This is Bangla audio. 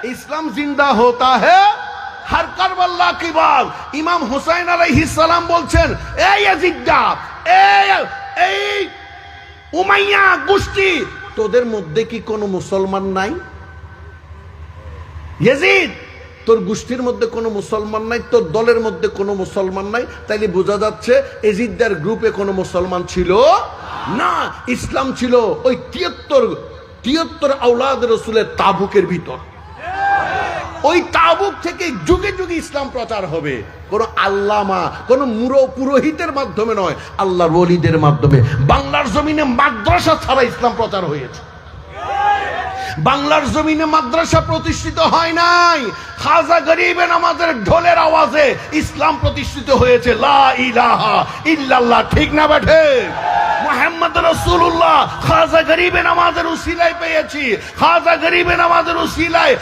इस्लाम जिंदा होता है हर करबला की बात। ইমাম হুসাইন আলাইহিস সালাম বলছেন, এই ইয়াজিদা, এই উমাইয়া গোষ্ঠী, তোদের মধ্যে কি কোনো মুসলমান নাই? ইয়াজিদ, তোর গোষ্ঠীর মধ্যে কোনো মুসলমান নাই, তোর দলের মধ্যে কোনো মুসলমান নাই, তাইলে বোঝা যাচ্ছে ইয়াজিদদের গ্রুপে কোনো মুসলমান ছিল না। ইসলাম ছিল ওই 73 আওলাদ রাসূলের তাবুকের ভিতর। ওই তাবুক থেকে যুগে যুগে ইসলাম প্রচার হবে, কোন আল্লামা, কোন পুরোহিতের মাধ্যমে নয়, আল্লাহর ওলিদের মাধ্যমে। বাংলার জমিনে মাদ্রাসা ছাড়া ইসলাম প্রচার হয়েছে। বাংলার জমিনে মাদ্রাসা প্রতিষ্ঠিত হয় নাই, খাজা গরিবে নামাজের ঢোলের আওয়াজে ইসলাম প্রতিষ্ঠিত হয়েছে। লা ইলাহা ইল্লাল্লাহ, ঠিক না বেঠে? মুহাম্মদ রাসূলুল্লাহ খাজা গরিবে নামাজের উসিলায় পেয়েছি, খাজা গরিবে নামাজের উসিলায়